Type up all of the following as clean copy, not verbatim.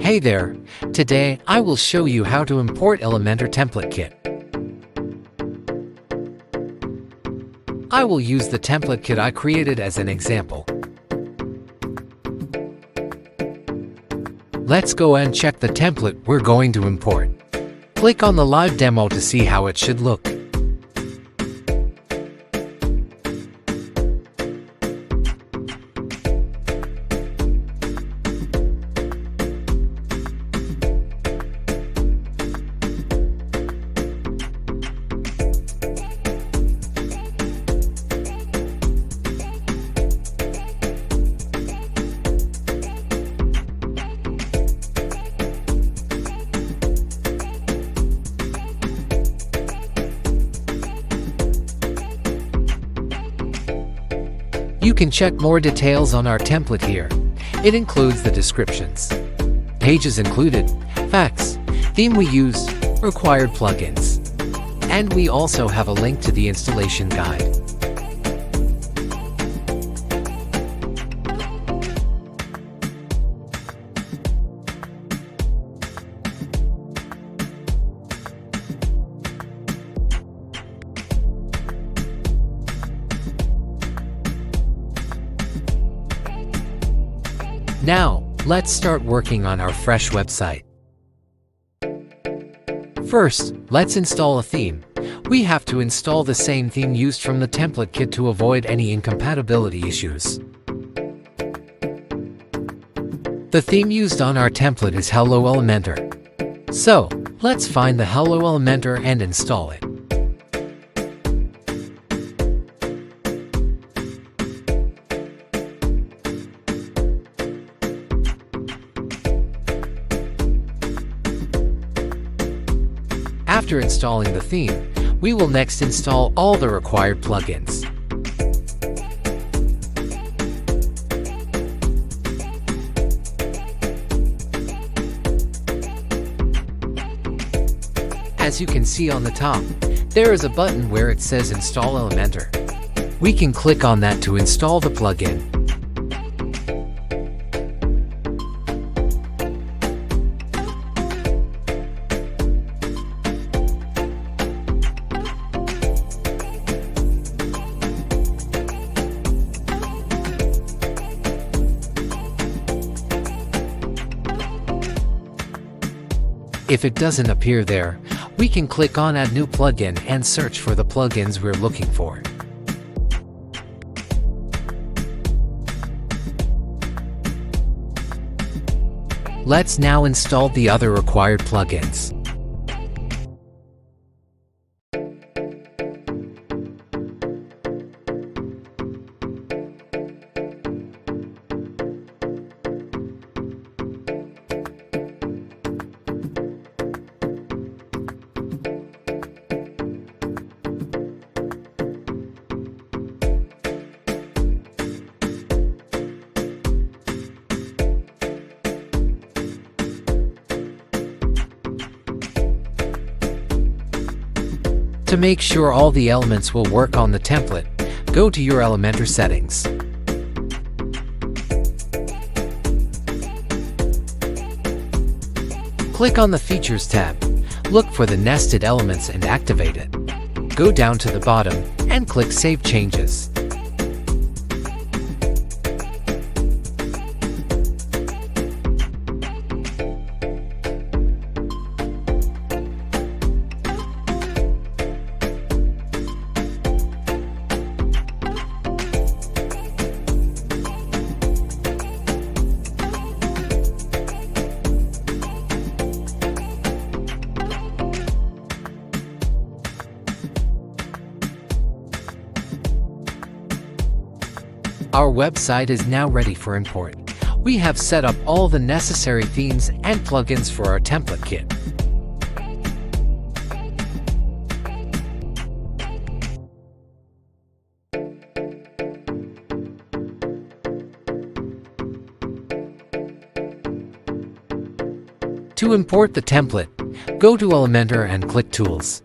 Hey there! Today, I will show you how to import Elementor template kit. I will use the template kit I created as an example. Let's go and check the template we're going to import. Click on the live demo to see how it should look. You can check more details on our template here. It includes the descriptions, pages included, facts, theme we use, required plugins. And we also have a link to the installation guide. Now, let's start working on our fresh website. First, let's install a theme. We have to install the same theme used from the template kit to avoid any incompatibility issues. The theme used on our template is Hello Elementor. So, let's find the Hello Elementor and install it. After installing the theme, we will next install all the required plugins. As you can see on the top, there is a button where it says Install Elementor. We can click on that to install the plugin. If it doesn't appear there, we can click on Add New Plugin and search for the plugins we're looking for. Let's now install the other required plugins. To make sure all the elements will work on the template, go to your Elementor settings. Click on the Features tab, look for the nested elements and activate it. Go down to the bottom and click Save Changes. Our website is now ready for import. We have set up all the necessary themes and plugins for our template kit. To import the template, go to Elementor and click Tools.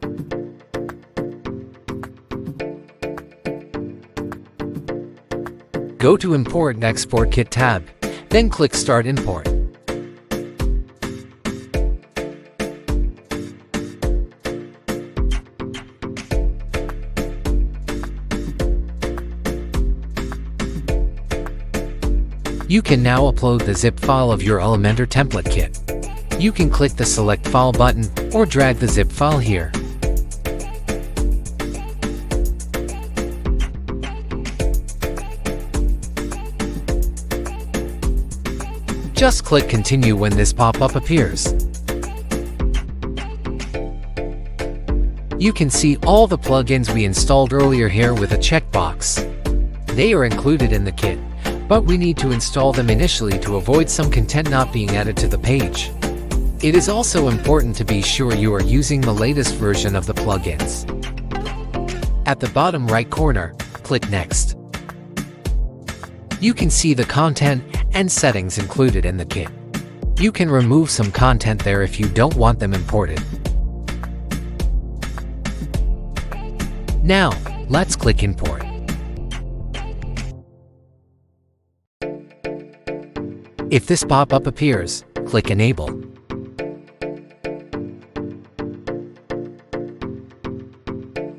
Go to Import and Export Kit tab, then click Start Import. You can now upload the zip file of your Elementor template kit. You can click the Select File button or drag the zip file here. Just click Continue when this pop-up appears. You can see all the plugins we installed earlier here with a checkbox. They are included in the kit, but we need to install them initially to avoid some content not being added to the page. It is also important to be sure you are using the latest version of the plugins. At the bottom right corner, click Next. You can see the content and settings included in the kit. You can remove some content there if you don't want them imported. Now, let's click Import. If this pop-up appears, click Enable.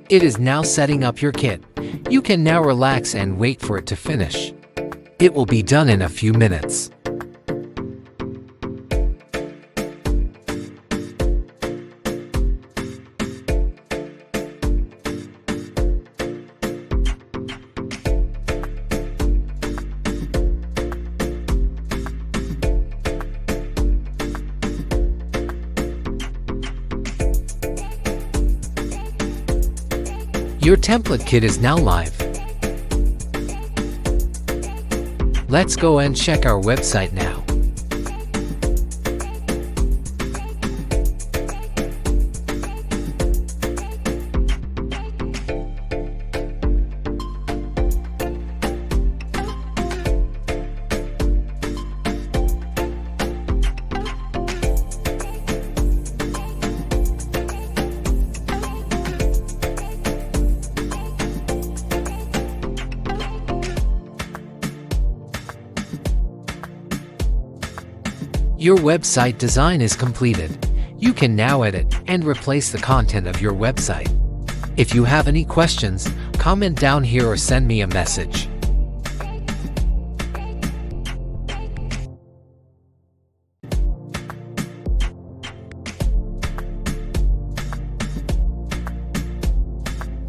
It is now setting up your kit. You can now relax and wait for it to finish. It will be done in a few minutes. Your template kit is now live. Let's go and check our website now. Your website design is completed. You can now edit and replace the content of your website. If you have any questions, comment down here or send me a message.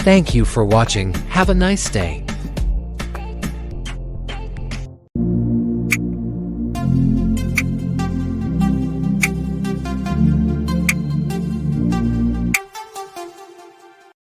Thank you for watching. Have a nice day.